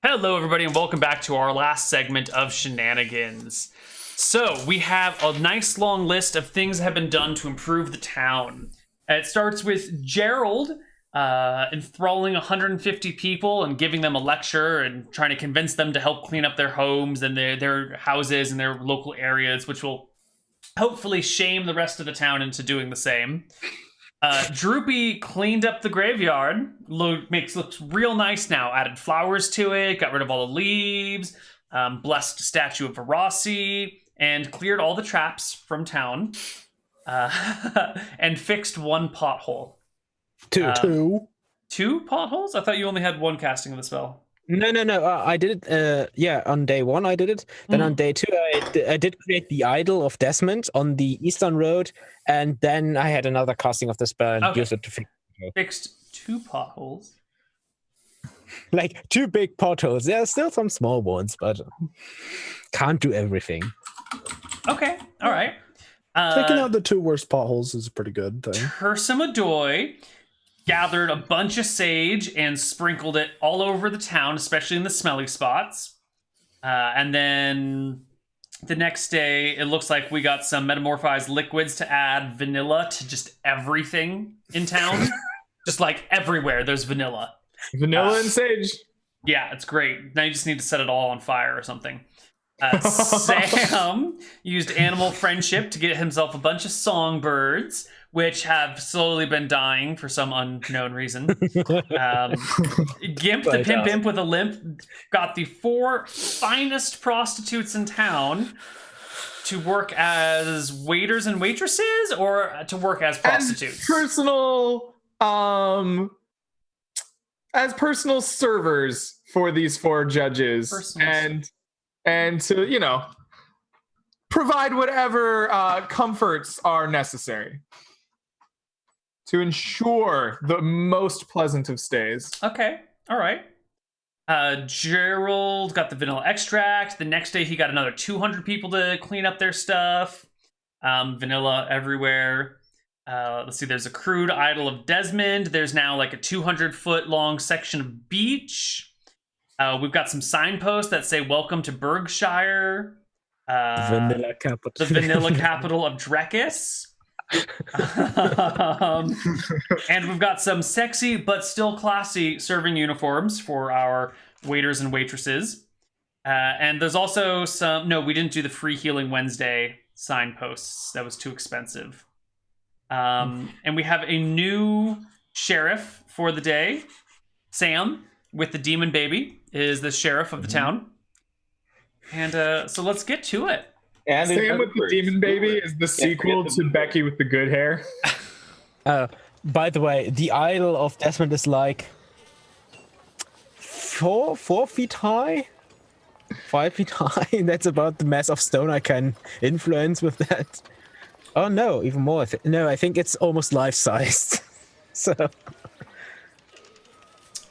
Hello, everybody, and welcome back to our last segment of Shenanigans. So, we have a nice long list of things that have been done to improve the town. It starts with Gerald enthralling 150 people and giving them a lecture and trying to convince them to help clean up their homes and their houses and their local areas, which will hopefully shame the rest of the town into doing the same. Droopy cleaned up the graveyard. Looks real nice now. Added flowers to it, got rid of all the leaves, blessed a statue of Verossi, and cleared all the traps from town. And fixed one pothole. Two potholes? I thought you only had one casting of the spell. No. I did it. On day one I did it. Then on day two I did create the idol of Desmond on the Eastern Road, and then I had another casting of the spell and used it to fix. Fixed two potholes. Like two big potholes. There are still some small ones, but can't do everything. Okay, all right. Taking out the two worst potholes is a pretty good thing. Tursamadoy gathered a bunch of sage and sprinkled it all over the town, especially in the smelly spots. And then the next day, it looks like we got some metamorphized liquids to add vanilla to just everything in town. Just like everywhere, there's vanilla. Vanilla and sage. Yeah, it's great. Now you just need to set it all on fire or something. Sam used animal friendship to get himself a bunch of songbirds, which have slowly been dying for some unknown reason. Gimp, the pimp imp with a limp, got the 4 finest prostitutes in town to work as waiters and waitresses, or to work as prostitutes. As personal servers for these 4 judges. And to, provide whatever comforts are necessary to ensure the most pleasant of stays. Okay, all right. Gerald got the vanilla extract. The next day, he got another 200 people to clean up their stuff. Vanilla everywhere. Let's see, there's a crude idol of Desmond. There's now like a 200-foot long section of beach. We've got some signposts that say "Welcome to Berkshire." Vanilla capital. The vanilla capital of Drekis. And we've got some sexy but still classy serving uniforms for our waiters and waitresses. And there's also some... No, we didn't do the free Healing Wednesday signposts. That was too expensive. And we have a new sheriff for the day. Sam, with the demon baby, is the sheriff of the town. And so let's get to it. And Sam with the demon baby is the sequel to Becky with the good hair. By the way, the idol of Desmond is like 4 feet high, 5 feet high. That's about the mass of stone I can influence with that. Oh no, even more. No, I think it's almost life-sized. So.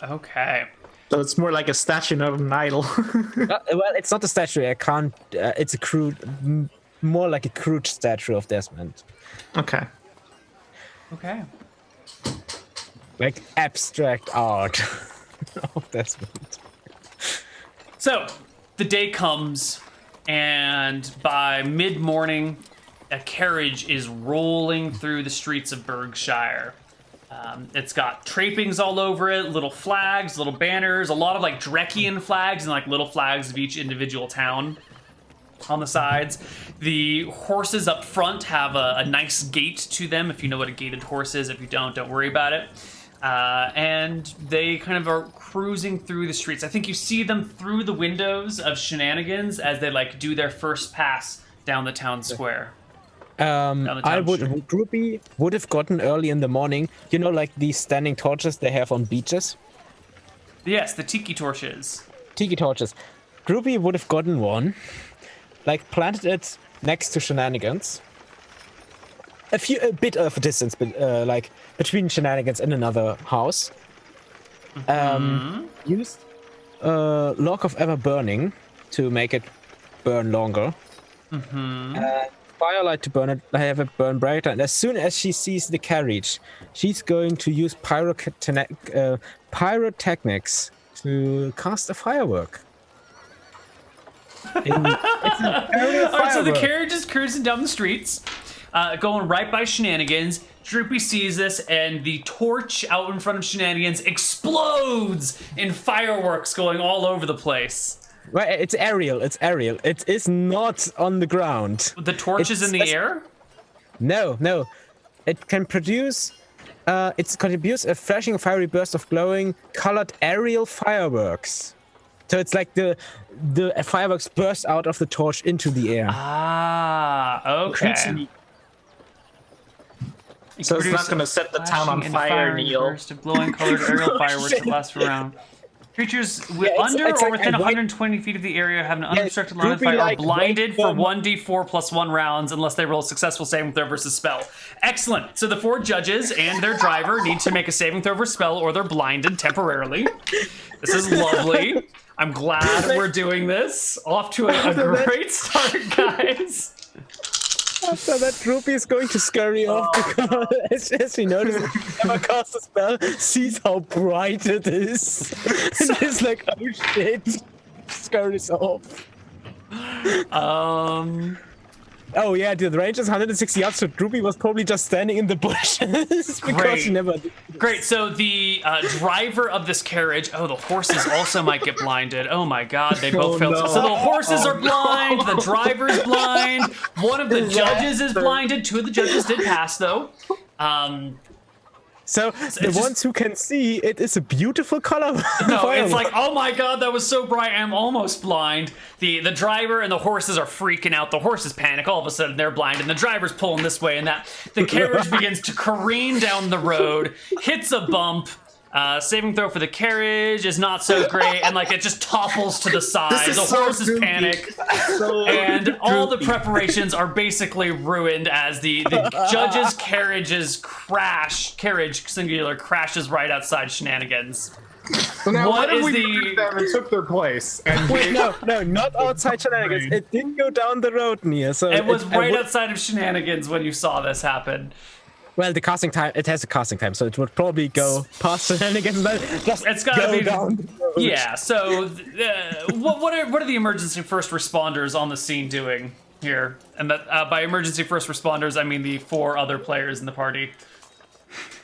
Okay. So it's more like a statue, not an idol. Well, it's not a statue. I can't. It's a crude, more like a crude statue of Desmond. Okay. Like abstract art of Desmond. So the day comes, and by mid-morning, a carriage is rolling through the streets of Berkshire. It's got trappings all over it, little flags, little banners, a lot of like Drekian flags and like little flags of each individual town on the sides. The horses up front have a nice gait to them, if you know what a gated horse is. If you don't worry about it. And they kind of are cruising through the streets. I think you see them through the windows of Shenanigans as they like do their first pass down the town square. Groupie would have gotten early in the morning, like these standing torches they have on beaches. Yes, the tiki torches. Groupie would have gotten one, like planted it next to Shenanigans. A bit of a distance, but like between Shenanigans and another house. Used log of ever burning to make it burn longer. Firelight to burn it. I have it burn brighter, and as soon as she sees the carriage, she's going to use pyrotechnics to cast a firework. It's an aerial All right, so the firework. carriage is cruising down the streets, going right by Shenanigans. Droopy sees this, and the torch out in front of Shenanigans explodes in fireworks going all over the place. Right, it's aerial. It's aerial. It is not on the ground. The torch is in the air? No. It can produce. It contributes a flashing, fiery burst of glowing, colored aerial fireworks. So it's like the fireworks burst out of the torch into the air. Ah, okay. So it's not going to set the town on Flashing and fire, firing Neal. burst of glowing colored aerial fireworks that last for a round. Creatures it's under like or a within white- 120 feet of the area have an unobstructed line of droopy fire are like blinded white for bomb. 1d4 plus 1 rounds unless they roll a successful saving throw versus spell. Excellent. So the 4 judges and their driver need to make a saving throw versus spell or they're blinded temporarily. This is lovely. I'm glad we're doing this. Off to a great start, guys. So that Droopy is going to scurry off because as he notices, never cast a spell, sees how bright it is, and is like, oh shit, scurries off. Oh yeah, the range is 160 yards, so Droopy was probably just standing in the bushes because he never did. Great. So the driver of this carriage. Oh, the horses also might get blinded. Oh my God, they both failed. no. So the horses are blind. The driver's blind. One of the judges is blinded. 2 of the judges did pass though. So the just- ones who can see, it is a beautiful color. No, it's like, oh my God, that was so bright. I'm almost blind. The driver and the horses are freaking out. The horses panic. All of a sudden, they're blind, and the driver's pulling this way and that. The carriage begins to careen down the road, hits a bump. Saving throw for the carriage is not so great, and like it just topples to the side. The horses panic, and all the preparations are basically ruined as the judges' carriage singular crashes right outside Shenanigans. So now What what if is we the- murdered them and took their place? And Wait, no, not outside Shenanigans. It didn't go down the road near. So It was right outside of Shenanigans when you saw this happen. Well, the casting time, it has a casting time, so it would probably go past Shenanigans, but just It's gotta go be down the road. Yeah. So, what are the emergency first responders on the scene doing here? And that by emergency first responders, I mean the 4 other players in the party.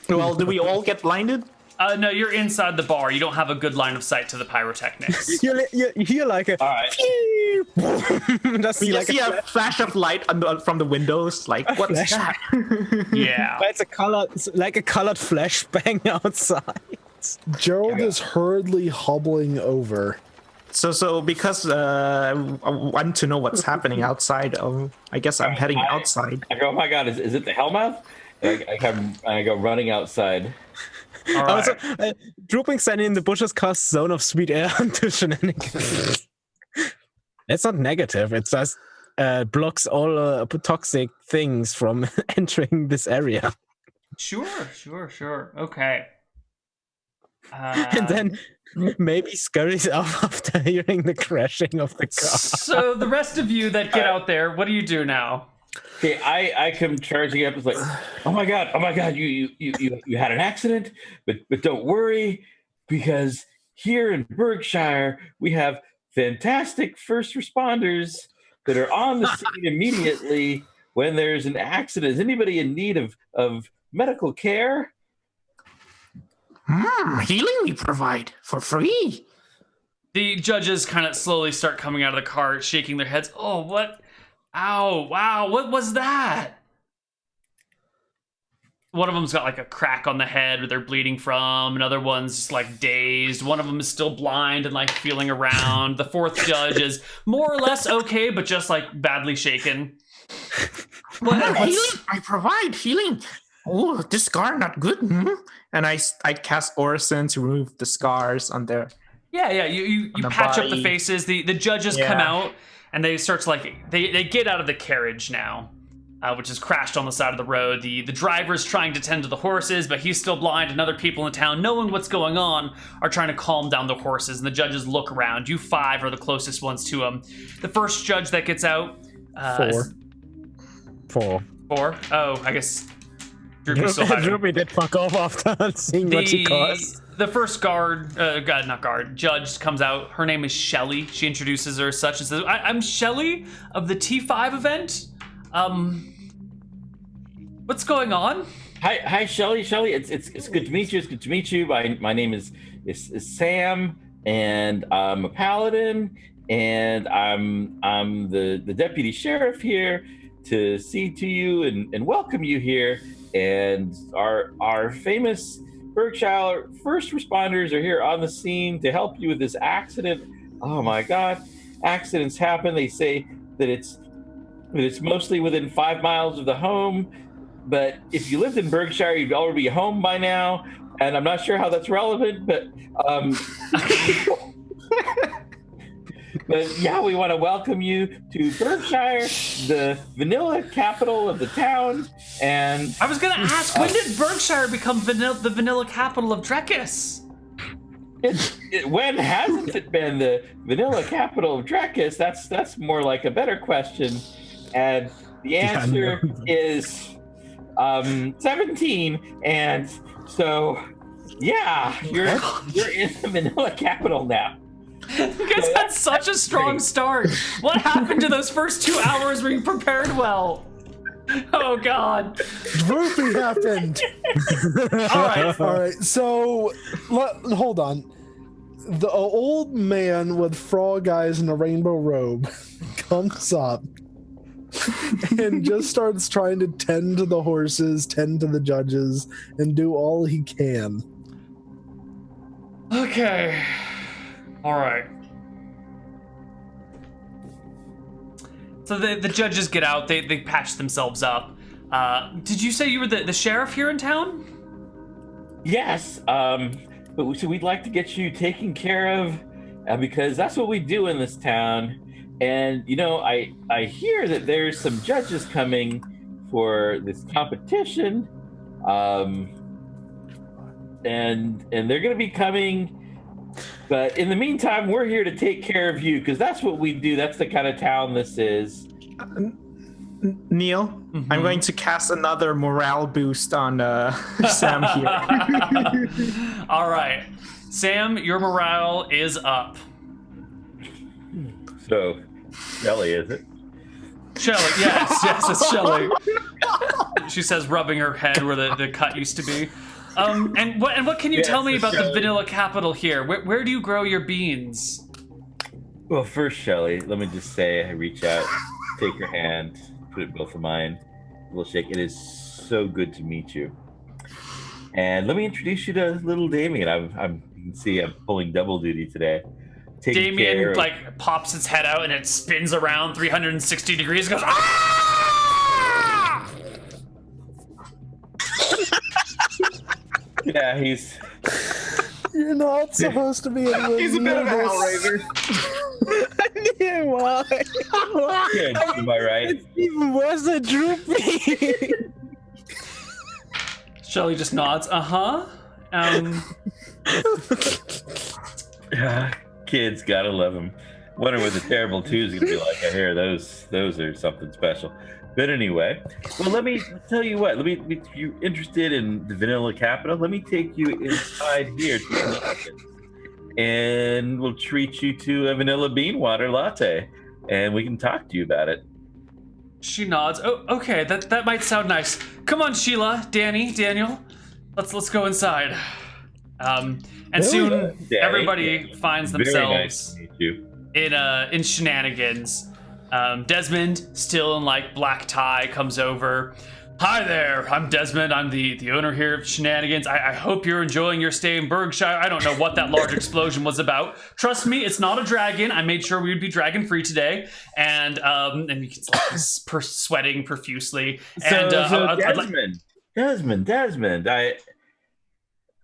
Well, do we all get blinded? No, you're inside the bar. You don't have a good line of sight to the pyrotechnics. You hear like a. All right. Just We see just like see a a flash of light from the windows. Like, what's flash. that? Yeah. it's like a colored flashbang outside. Gerald is hurriedly hobbling over. So because I want to know what's happening outside. I guess I'm heading outside. I go, oh my God, is it the Hellmouth? I go running outside. All right. Also, Drooping standing in the bushes casts Zone of Sweet Air onto Shenanigans. It's not negative. It just blocks all toxic things from entering this area. Sure. Okay. And then maybe scurries off after hearing the crashing of the car. So the rest of you that get out there, what do you do now? Okay, I come charging up. It's like, oh my God, you had an accident, but don't worry, because here in Berkshire we have fantastic first responders that are on the scene immediately when there's an accident. Is anybody in need of medical care? Healing we provide for free. The judges kind of slowly start coming out of the car, shaking their heads. Oh, what? Ow, wow, what was that? One of them's got like a crack on the head where they're bleeding from. Another one's just like dazed. One of them is still blind and like feeling around. The 4th judge is more or less okay, but just like badly shaken. Healing, I provide healing. Oh, this scar not good. And I cast Orison to remove the scars on their. Yeah, you the patch up the body. faces. The judges come Yeah. out and they start to like they get out of the carriage now, which is crashed on the side of the road. The driver's trying to tend to the horses, but he's still blind, and other people in town, knowing what's going on, are trying to calm down the horses, and the judges look around. You 5 are the closest ones to him. The first judge that gets out, 4. 4. Oh, I guess Droopy still had him. Droopy did fuck off after seeing what she caused. the first judge comes out. Her name is Shelly. She introduces her as such and says, I'm Shelly of the T5 event. What's going on? Hi, Shelly. It's good to meet you. It's good to meet you. My name is Sam, and I'm a paladin, and I'm the deputy sheriff here to see to you and welcome you here. And our famous Berkshire first responders are here on the scene to help you with this accident. Oh my God, accidents happen. They say that it's mostly within 5 miles of the home, but if you lived in Berkshire, you'd already be home by now. And I'm not sure how that's relevant, but but yeah, we want to welcome you to Berkshire, the vanilla capital of the town. And I was gonna ask, when did Berkshire become the vanilla capital of Drekis? When hasn't it been the vanilla capital of Drekis? That's more like a better question. And the answer is 17. And so, yeah, you're in the vanilla capital now. You guys had such a strong start. What happened to those first 2 hours where you prepared well? Oh God. Droopy happened. All right. So, hold on. The old man with frog eyes and a rainbow robe comes up and just starts trying to tend to the horses, tend to the judges, and do all he can. Okay. All right. So the judges get out. They patch themselves up. Did you say you were the sheriff here in town? Yes. But so we'd like to get you taken care of because that's what we do in this town. And you know, I hear that there's some judges coming for this competition, and they're going to be coming. But in the meantime, we're here to take care of you because that's what we do. That's the kind of town this is. Neal, I'm going to cast another morale boost on Sam here. All right, Sam, your morale is up. So, Shelly, is it? Shelly, yes, it's Shelly. She says, rubbing her head where the cut used to be. And what can you tell me about the vanilla capital here? Where do you grow your beans? Well, first, Shelly, let me just say, I reach out, take your hand, put it both of mine, a little shake. It is so good to meet you. And let me introduce you to little Damien. You can see I'm pulling double duty today. Damien pops its head out and it spins around 360 degrees. Goes ah! Yeah, he's. You're not supposed to be in He's a bit of a hellraiser. Yeah, why? Good, am I right? It's even worse than Droopy. Shelly just nods. Kids, gotta love them. Wonder what the Terrible 2 is gonna be like. I hear those are something special. But anyway, well, let me tell you what. If you're interested in the vanilla capital, let me take you inside here and we'll treat you to a vanilla bean water latte, and we can talk to you about it. She nods. Oh, okay. That might sound nice. Come on, Sheila, Daniel. Let's go inside. And soon everybody finds themselves in Shenanigans. Desmond, still in black tie, comes over. Hi there, I'm Desmond. I'm the owner here of Shenanigans. I hope you're enjoying your stay in Berkshire. I don't know what that large explosion was about. Trust me, it's not a dragon. I made sure we would be dragon free today. And you can sweating profusely. Desmond,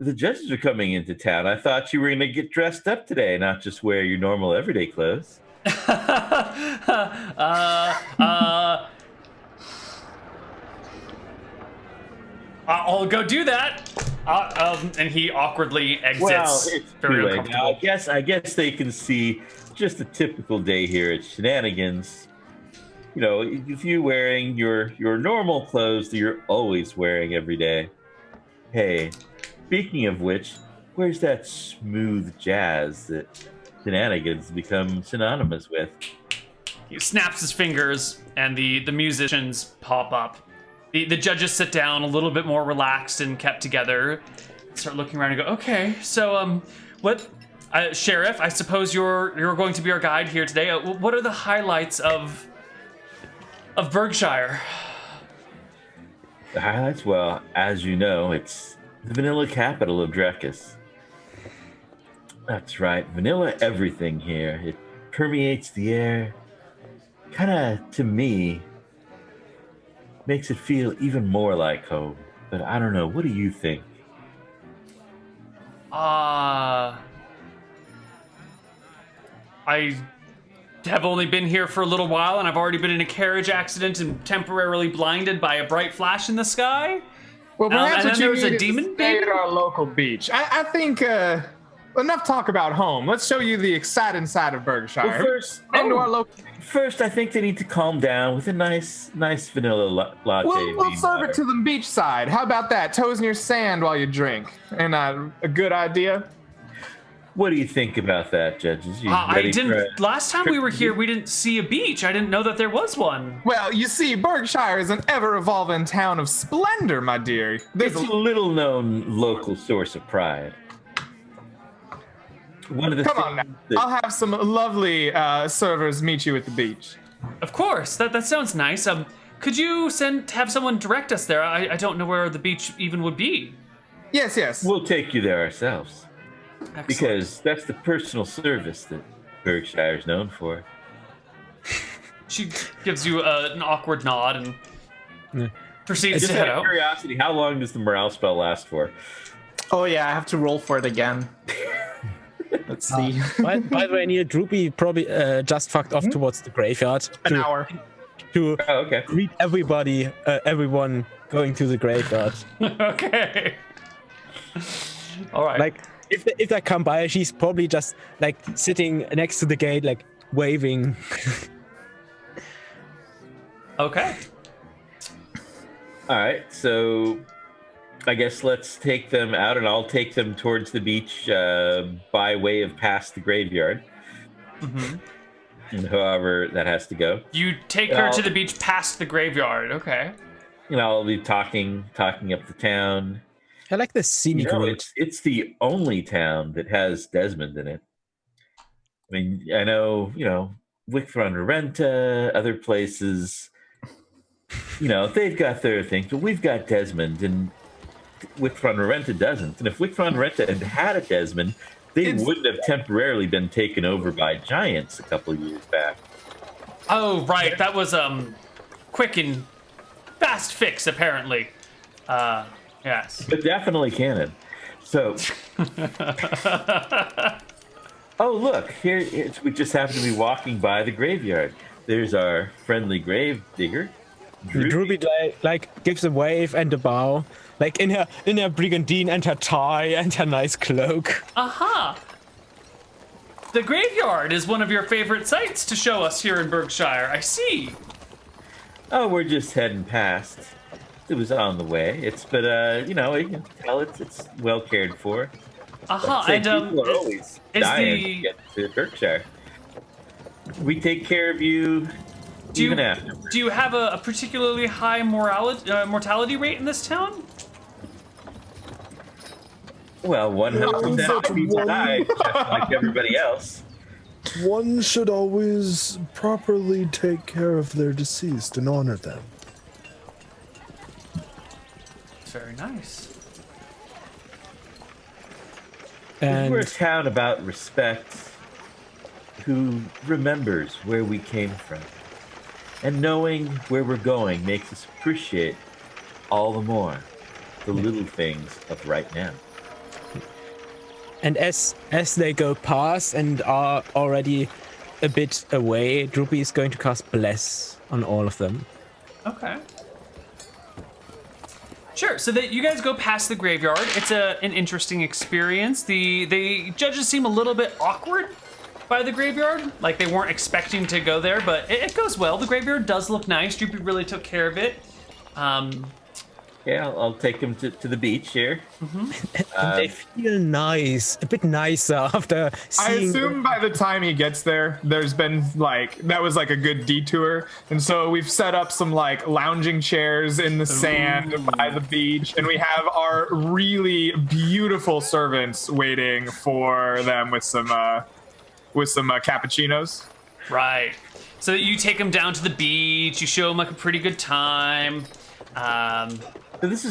the judges are coming into town. I thought you were going to get dressed up today, not just wear your normal everyday clothes. I'll go do that. And he awkwardly exits. Well, it's very too late now. I guess they can see just a typical day here at Shenanigans. You know, if you're wearing your normal clothes that you're always wearing every day. Hey, speaking of which, where's that smooth jazz that Shenanigans become synonymous with? He snaps his fingers, and the musicians pop up. The judges sit down a little bit more relaxed and kept together. Start looking around and go, okay, so what, Sheriff? I suppose you're going to be our guide here today. What are the highlights of Berkshire? The highlights? Well, as you know, it's the vanilla capital of Drekis. That's right, vanilla everything here. It permeates the air. Kinda, to me, makes it feel even more like home. But I don't know, what do you think? I have only been here for a little while, and I've already been in a carriage accident and temporarily blinded by a bright flash in the sky. Well, perhaps and what then there you was a need is demon to stay baby? at our local beach. I think enough talk about home. Let's show you the exciting side of Berkshire. Well, first, and to our local. First, I think they need to calm down with a nice vanilla latte. We'll serve it to the beach side. How about that? Toes in your sand while you drink. And a good idea. What do you think about that, judges? You I ready for didn't. a Last time trip we were to here, the- we didn't see a beach. I didn't know that there was one. Well, you see, Berkshire is an ever-evolving town of splendor, my dear. There's It's a little-known local source of pride. One of the Come on now. things that- I'll have some lovely servers meet you at the beach. Of course, that sounds nice. Could you have someone direct us there? I don't know where the beach even would be. Yes. We'll take you there ourselves. Excellent. Because that's the personal service that Berkshire is known for. She gives you an awkward nod and proceeds Just to head out of out. curiosity, how long does the morale spell last for? Oh yeah, I have to roll for it again. Let's see. By the way, Neal, Droopy probably just fucked off towards the graveyard An hour. to Oh, okay. greet everyone going to the graveyard. Okay. All right. Like, if they come by, she's probably just like sitting next to the gate, like waving. Okay. All right, so I guess let's take them out, and I'll take them towards the beach by way of past the graveyard. Mm-hmm. And however that has to go. You take her to the beach past the graveyard. Okay. You know, I'll be talking up the town. I like the scenic route. It's the only town that has Desmond in it. I mean, I know, Wickfront Renta, other places, they've got their things, but we've got Desmond, and Wickfront Renta doesn't. And if Wickfront Renta had a Desmond, they wouldn't have temporarily been taken over by giants a couple of years back. Oh, right. That was quick and fast fix, apparently. Yes. But definitely canon. So, oh look, we just happen to be walking by the graveyard. There's our friendly grave digger. Droopy like gives a wave and a bow, like in her brigandine and her tie and her nice cloak. Aha! The graveyard is one of your favorite sights to show us here in Berkshire. I see. Oh, we're just heading past. It was on the way. You can tell it's well cared for. Aha! And And people are always dying to get to Berkshire. We take care of you even after. Do you have a particularly high mortality rate in this town? Well, 100% people died, just like everybody else. One should always properly take care of their deceased and honor them. Very nice. And We're a town about respect, who remembers where we came from. And knowing where we're going makes us appreciate all the more the little things of right now. And as they go past and are already a bit away, Droopy is going to cast Bless on all of them. Okay. Sure. So that you guys go past the graveyard. It's an interesting experience. The judges seem a little bit awkward by the graveyard, like they weren't expecting to go there, but it goes well. The graveyard does look nice. Droopy really took care of it. Yeah, I'll take him to the beach here. And they feel nice, a bit nicer after I seeing. assume by the time he gets there, there's been like that was like a good detour, and so we've set up some like lounging chairs in the sand by the beach, and we have our really beautiful servants waiting for them with some cappuccinos. Right. So you take him down to the beach. You show him like a pretty good time. So this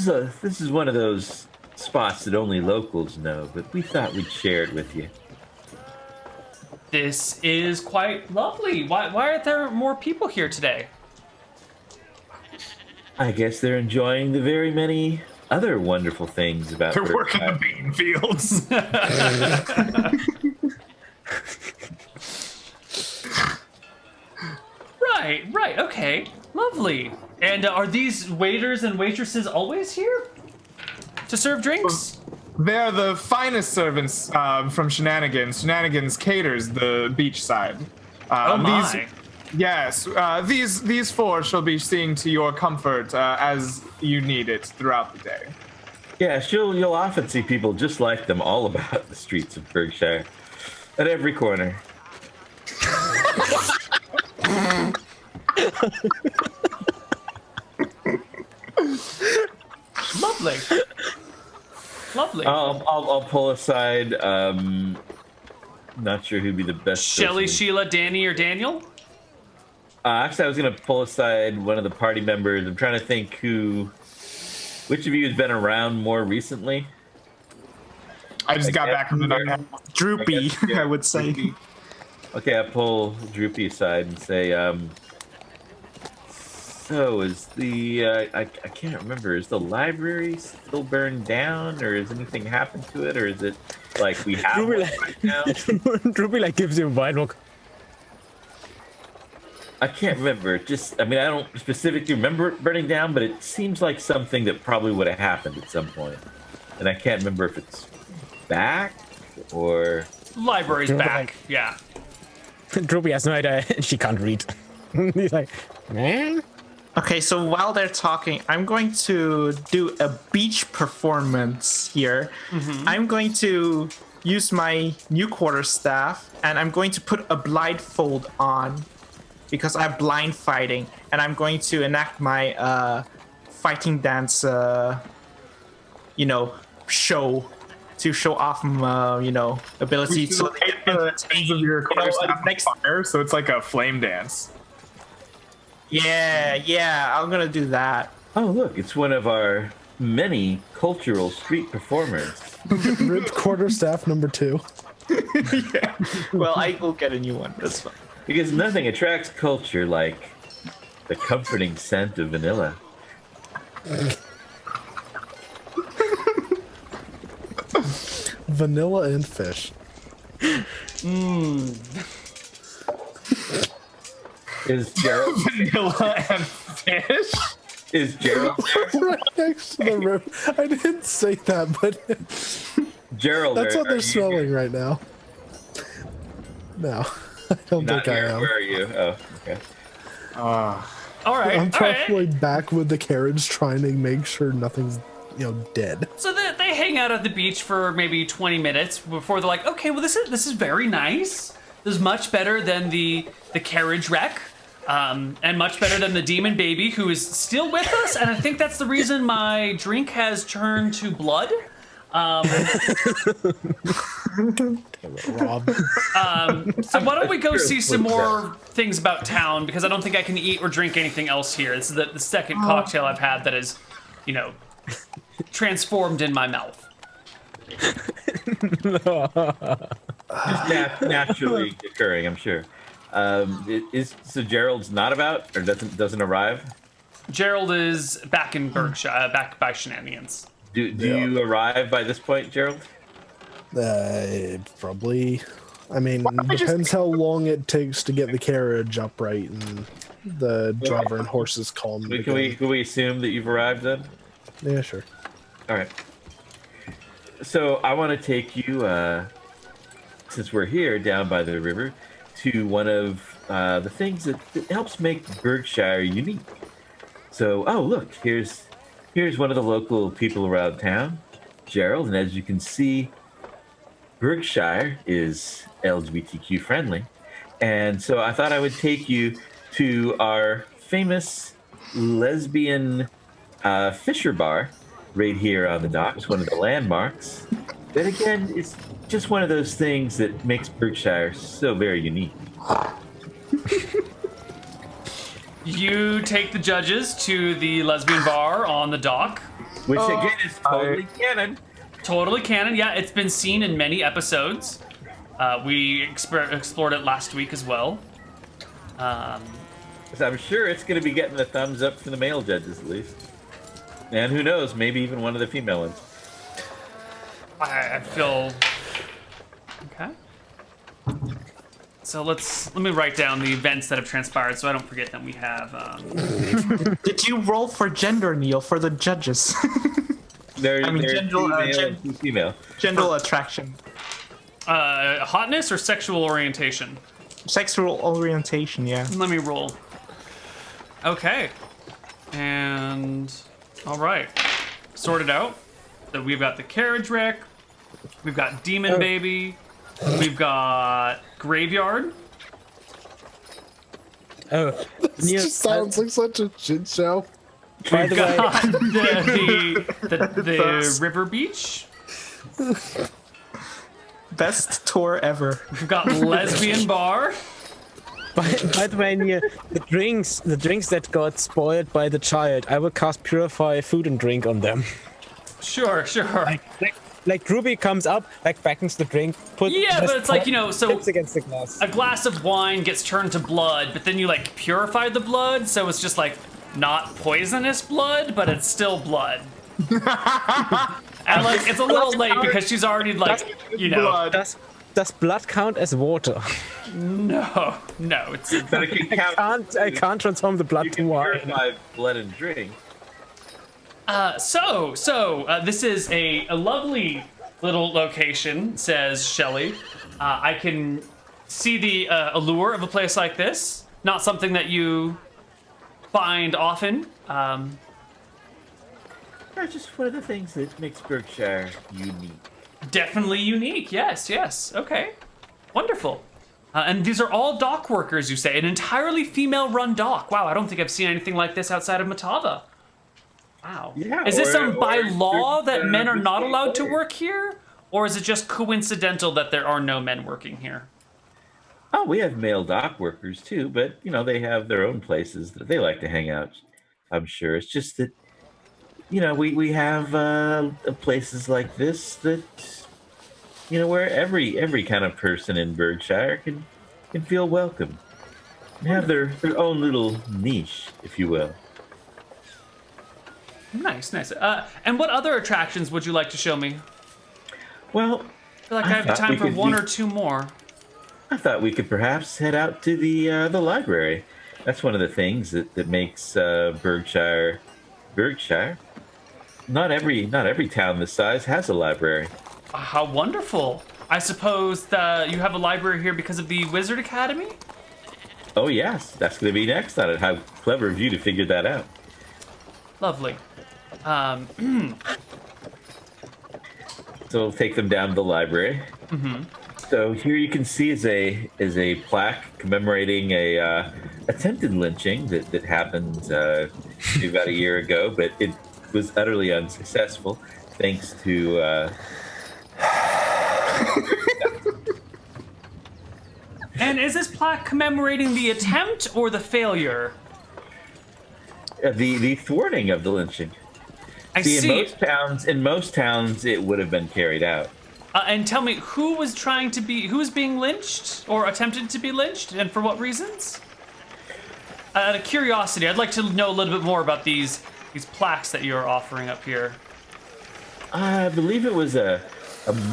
is one of those spots that only locals know, but we thought we'd share it with you. This is quite lovely. Why aren't there more people here today? I guess they're enjoying the very many other wonderful things about They're working the Berkshire. bean fields. Right. Okay. Lovely. And are these waiters and waitresses always here to serve drinks? They're the finest servants from Shenanigans. Shenanigans caters the beach side. Oh my. These four shall be seeing to your comfort as you need it throughout the day. Yeah, you'll often see people just like them all about the streets of Berkshire, at every corner. Lovely. I'll pull aside. Not sure who'd be the best. Shelly, person. Sheila, Danny, or Daniel? Actually, I was gonna pull aside one of the party members. I'm trying to think which of you has been around more recently. I just got back from the night. Droopy, I would say. Okay, I pull Droopy aside and say, so is the, I can't remember, is the library still burned down, or has anything happened to it, or is it like we have one right now? Droopy like gives you a wide look. I can't remember. I don't specifically remember it burning down, but it seems like something that probably would have happened at some point. And I can't remember if it's back or... Library's back. Yeah. Droopy has no idea. She can't read. He's like, man. Okay, so while they're talking, I'm going to do a beach performance here. I'm going to use my new quarterstaff, and I'm going to put a blindfold on because I have blind fighting, and I'm going to enact my fighting dance, show to show off, ability. So they get the ends of your quarterstaff next fire, so it's like a flame dance. Yeah, I'm gonna do that. Oh, look, it's one of our many cultural street performers. Ripped quarterstaff number 2. Yeah. Well, I will get a new one. That's fine. Because nothing attracts culture like the comforting scent of vanilla. Vanilla and fish. Is Gerald Vanilla and fish? is Gerald there? Right next to the river. I didn't say that, but Gerald, that's what are they're you smelling here? right now. No, I don't Not think I here. am. Where are you? Oh, okay. All right. I'm all right. probably back with the carriage trying to make sure nothing's, dead. So they hang out at the beach for maybe 20 minutes before they're like, okay, well this is very nice. This is much better than the carriage wreck, and much better than the demon baby who is still with us. And I think that's the reason my drink has turned to blood. Rob. So why don't we go see some more things about town, because I don't think I can eat or drink anything else here. This is the second cocktail I've had that is, transformed in my mouth. Just naturally occurring, I'm sure. So Gerald's not about, or doesn't arrive? Gerald is back in Berkshire, back by Shenanigans. Do you arrive by this point, Gerald? Probably. I mean, depends how long it takes to get the carriage upright and the driver and horses calm. Can we assume that you've arrived then? Yeah, sure. All right. So I want to take you, since we're here down by the river, to one of the things that helps make Berkshire unique. So, look, here's here's one of the local people around town, Gerald, and as you can see, Berkshire is LGBTQ friendly. And so I thought I would take you to our famous lesbian Fisher Bar right here on the docks, one of the landmarks. That again is just one of those things that makes Berkshire so very unique. You take the judges to the lesbian bar on the dock. Which again is totally canon. Totally canon. Yeah, it's been seen in many episodes. We explored it last week as well. So I'm sure it's going to be getting a thumbs up from the male judges at least. And who knows, maybe even one of the female ones. I feel okay. So let me write down the events that have transpired so I don't forget that we have. Did you roll for gender, Neal, for the judges? They're I mean, two gender, male and two female. gender attraction, Hotness or sexual orientation? sexual orientation. Yeah. Let me roll. Okay. And all right. Sorted out. So we've got the carriage wreck. We've got Demon Baby. We've got Graveyard. Oh, This Neal, just sounds like such a shit show. by the way, Got the River Beach. Best tour ever. We've got Lesbian Bar. by the way, Neal, the drinks that got spoiled by the child, I will cast Purify Food and Drink on them. Sure. Like Ruby comes up, like beckons the drink, puts Yeah, but it's like, so tips against the glass. a glass of wine gets turned to blood, but then you like purify the blood, so it's just like not poisonous blood, but it's still blood. And like it's a little late because she's already like, Blood. Does blood count as water? no, it's But it can count. I can't transform the blood You to can wine. purify blood and drink. So this is a lovely little location, says Shelley. I can see the allure of a place like this. Not something that you find often. That's just one of the things that makes Berkshire unique. Definitely unique. Yes. Okay. Wonderful. And these are all dock workers, you say? An entirely female-run dock. Wow, I don't think I've seen anything like this outside of Matava. Wow. Yeah, Is this by or law that men are not just allowed to lawyers. work here? Or is it just coincidental that there are no men working here? Oh, we have male dock workers too, but they have their own places that they like to hang out. I'm sure it's just that we have places like this that where every kind of person in Berkshire can feel welcome and have their own little niche, if you will. Nice. And what other attractions would you like to show me? Well, I feel like I have thought time we for could one do- or two more. I thought we could perhaps head out to the library. That's one of the things that makes Berkshire. Not every town this size has a library. How wonderful. I suppose that you have a library here because of the Wizard Academy? Oh yes, that's going to be next on it. How clever of you to figure that out. Lovely. So we'll take them down to the library. Mm-hmm. So here you can see is a plaque commemorating a attempted lynching that happened about a year ago, but it was utterly unsuccessful thanks to. And is this plaque commemorating the attempt or the failure? The thwarting of the lynching. I See, see. in most towns, it would have been carried out. And tell me, who was being lynched or attempted to be lynched, and for what reasons? Out of curiosity, I'd like to know a little bit more about these plaques that you're offering up here. I believe it was a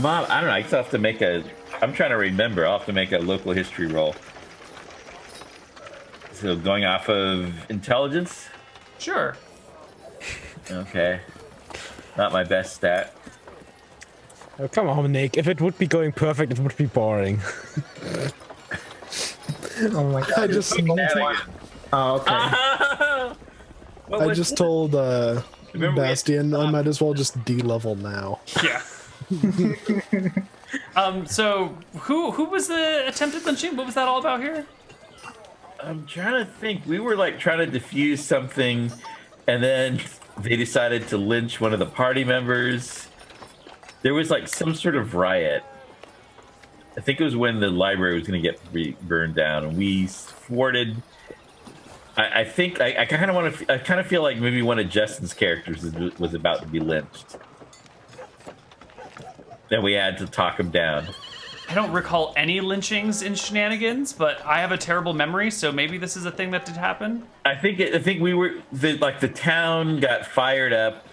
mob. I don't know. I still have to make I'm trying to remember. I'll have to make a local history roll. So going off of intelligence. Sure. Okay. Not my best stat. Oh, come on, Nick. If it would be going perfect, it would be boring. Oh my god. I just Oh, okay. I just told Remember we had- Bastian, I might as well just de-level now. Yeah. So who was the attempted lynching? What was that all about here? I'm trying to think. We were like trying to defuse something, and then they decided to lynch one of the party members. There was like some sort of riot. I think it was when the library was going to get burned down, and we thwarted. I think I kind of want to. I kind of feel like maybe one of Justin's characters was about to be lynched, and we had to talk him down. I don't recall any lynchings in Shenanigans, but I have a terrible memory, so maybe this is a thing that did happen. I think we were the town got fired up.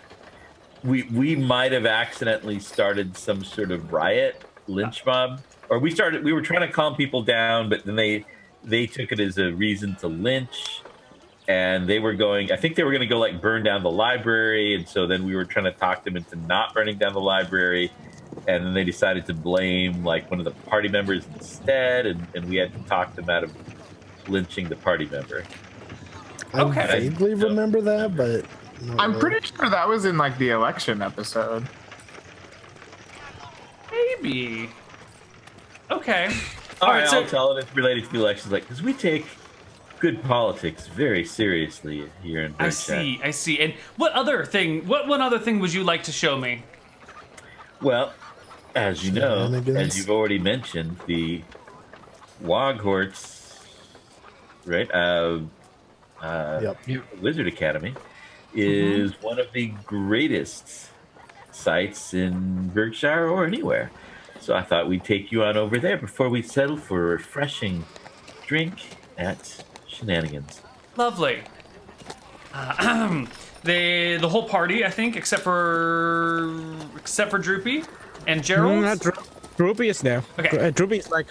We might have accidentally started some sort of riot, lynch mob, or we were trying to calm people down, but then they took it as a reason to lynch, and they were going. I think they were going to go like burn down the library, and so then we were trying to talk them into not burning down the library. And then they decided to blame like one of the party members instead, and we had to talk them out of lynching the party member. I vaguely remember that, but I'm pretty sure that was in like the election episode. Maybe. Okay. All right, I'll tell it. It's related to the elections, like because we take good politics very seriously here in Berkshire. I see. And what other thing? What one other thing would you like to show me? Well, as you know, Shenanigans. as you've already mentioned, the Woghorts, right? Yep. Wizard Academy is one of the greatest sites in Berkshire or anywhere. So I thought we'd take you on over there before we settle for a refreshing drink at Shenanigans. Lovely. The whole party, I think, except for Droopy and Gerald. Droopy is there. Okay. Droopy is like,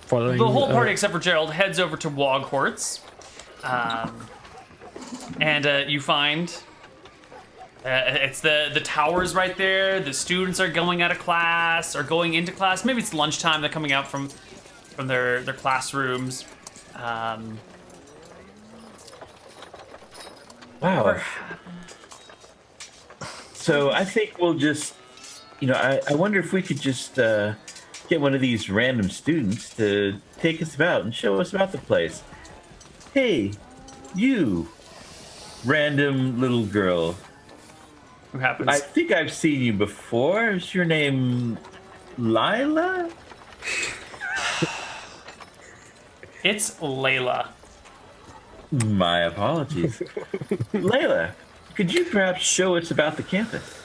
following. The whole party, except for Gerald, heads over to Woghorts, and you find it's the towers right there. The students are going out of class or going into class. Maybe it's lunchtime. They're coming out from their classrooms. Wow. So I think we'll just, I wonder if we could just get one of these random students to take us about and show us about the place. Hey, you, random little girl. Who happens? I think I've seen you before. Is your name Lila? It's Layla. My apologies. Layla, could you perhaps show us about the campus?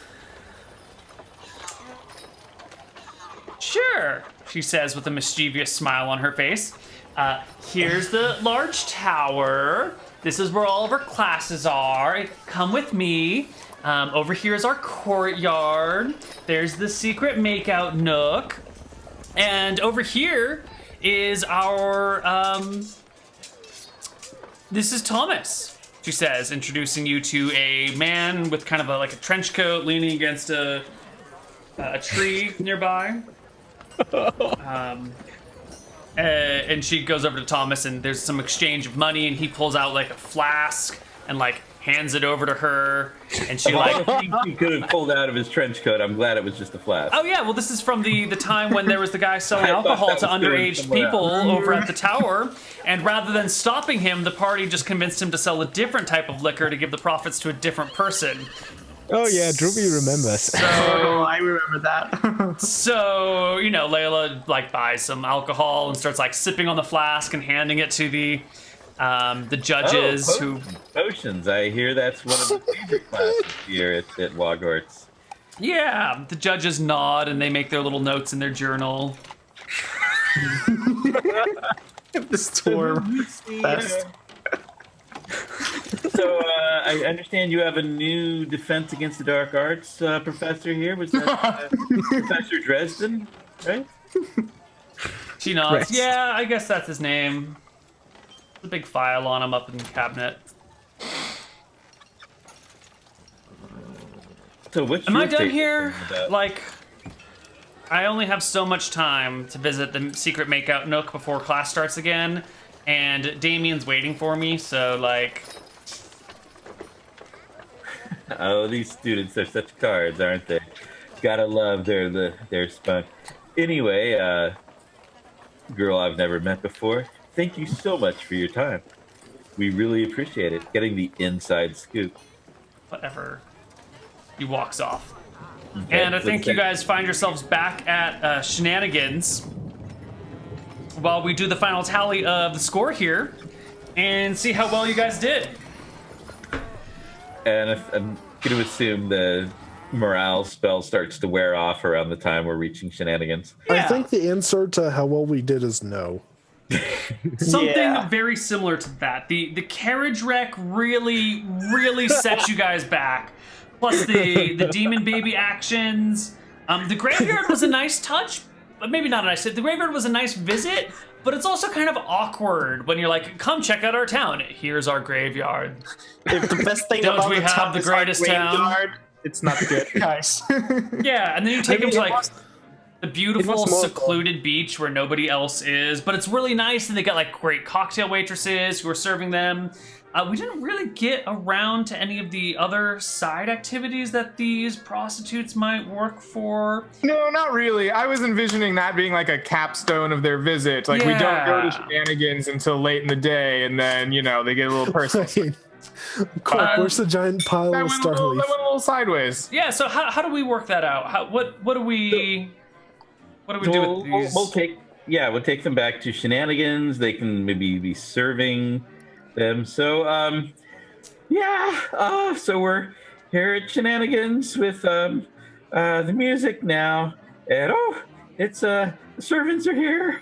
Sure, she says with a mischievous smile on her face. Here's the large tower. This is where all of our classes are. Come with me. Over here is our courtyard. There's the secret makeout nook. And over here is our, this is Thomas, she says, introducing you to a man with kind of like a trench coat leaning against a tree nearby. And she goes over to Thomas, and there's some exchange of money, and he pulls out like a flask and like hands it over to her, and she like He could have pulled out of his trench coat. I'm glad it was just a flask. oh yeah, well this is from the time when there was the guy selling I thought alcohol that to was going underage somewhere people else. over at the tower, and rather than stopping him, the party just convinced him to sell a different type of liquor to give the profits to a different person. Oh yeah, Droopy remembers. Oh, I remember that. So, Layla like buys some alcohol and starts like sipping on the flask and handing it to the judges who. Potions. I hear that's one of the favorite classes here at Woghorts. Yeah, the judges nod and they make their little notes in their journal. This tour. Best. So I understand you have a new Defense Against the Dark Arts professor here. Was that Professor Dresden, right? She nods. Rest. Yeah, I guess that's his name. The big file on him up in the cabinet. So what's Am your I done take here? about- Like, I only have so much time to visit the secret makeout nook before class starts again, and Damien's waiting for me, so like, Oh, these students are such cards, aren't they? Gotta love their spunk. Anyway, girl I've never met before, thank you so much for your time. We really appreciate it, getting the inside scoop. Whatever. He walks off. Okay, And I think let's you take- guys find yourselves back at Shenanigans while we do the final tally of the score here and see how well you guys did. And I'm going to assume the morale spell starts to wear off around the time we're reaching Shenanigans. I Yeah. think the answer to how well we did is no. Something Yeah. very similar to that. The carriage wreck really sets you guys back. Plus the demon baby actions. The graveyard was a nice touch, but maybe not a nice. The graveyard was a nice visit, but it's also kind of awkward when you're like, "Come check out our town. Here's our graveyard." If the best thing Don't about we the have town the is our greatest town? graveyard, it's not good, guys. Yeah, and then you take them to it like was- the beautiful it was more secluded beach where nobody else is, but it's really nice, and they got like great cocktail waitresses who are serving them. We didn't really get around to any of the other side activities that these prostitutes might work for. No, not really. I was envisioning that being like a capstone of their visit. Like we don't go to Yeah. Shenanigans until late in the day, and then they get a little personal. Clark, where's the giant pile That of went, a little, Starleaf? that went a little sideways. Yeah, so how do we work that out? What do we do with these? We'll take them back to Shenanigans. They can maybe be serving them. So so we're here at Shenanigans with the music now, and it's the servants are here.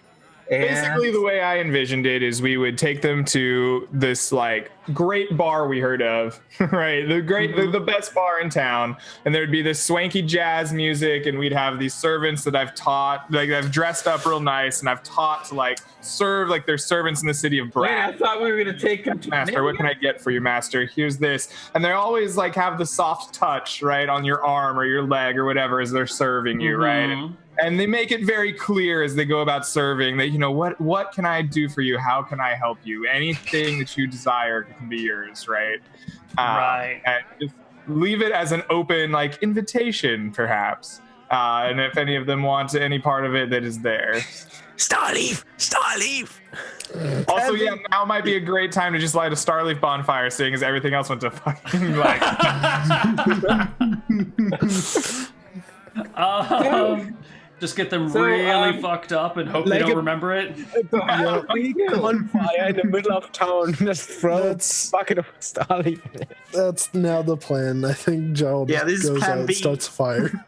And Basically, the way I envisioned it is we would take them to this like great bar we heard of, right? The best bar in town, and there'd be this swanky jazz music, and we'd have these servants that I've taught, like I've dressed up real nice, and I've taught to like serve like they're servants in the city of Wait, I Brad. thought we were gonna take them to Master, what can I get for you, master? Here's this. And they always like have the soft touch, right, on your arm or your leg or whatever as they're serving you, right? And they make it very clear as they go about serving that, what can I do for you? How can I help you? Anything that you desire can be yours, right? Right. And just leave it as an open like invitation, perhaps. And if any of them want any part of it, that is there. Starleaf! Starleaf! Also, now might be a great time to just light a Starleaf bonfire, seeing as everything else went to fucking like. Just get them So, really fucked up and hope they like don't a- remember it. Yeah, big bonfire in the middle of town. Just throw That's- a bucket of Starleaf in it. That's now the plan. I think Joe Yeah, this is goes plan out, B. starts a fire.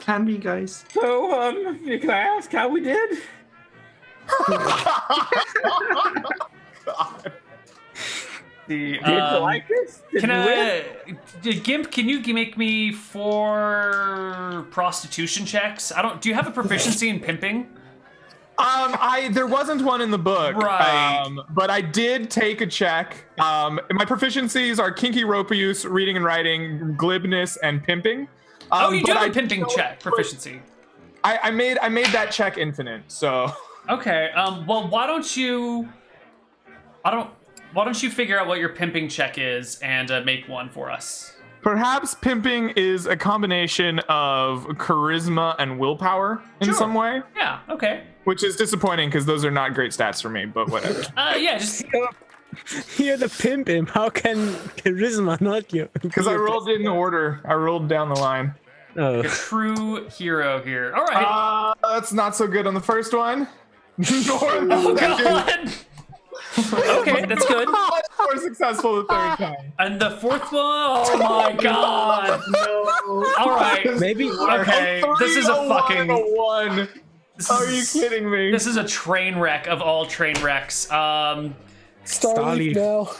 Plan B, guys. So, can I ask how we did? The, Did you like this? Did Can we win? Gimp? Can you make me 4 prostitution checks? Do you have a proficiency in pimping? There wasn't one in the book, Right. But I did take a check. My proficiencies are kinky rope use, reading and writing, glibness, and pimping. Oh, you do but have I a pimping don't check put- proficiency. I made that check infinite. So Okay. Well, why don't you figure out what your pimping check is and make one for us? perhaps pimping is a combination of charisma and willpower in Sure. some way, Yeah. Okay. which is disappointing because those are not great stats for me. But whatever. Yeah. Just You're the pimp imp. How can charisma not you? Because I rolled in order. I rolled down the line. Oh. a true hero here. All right. That's not so good on the first one. Oh God. Okay, that's good. More successful the third time. And the fourth one. Oh my God. No. All right. Maybe. Okay. This is a fucking. one. This Are you is- kidding me? This is a train wreck of all train wrecks. Starleaf Starleaf. now.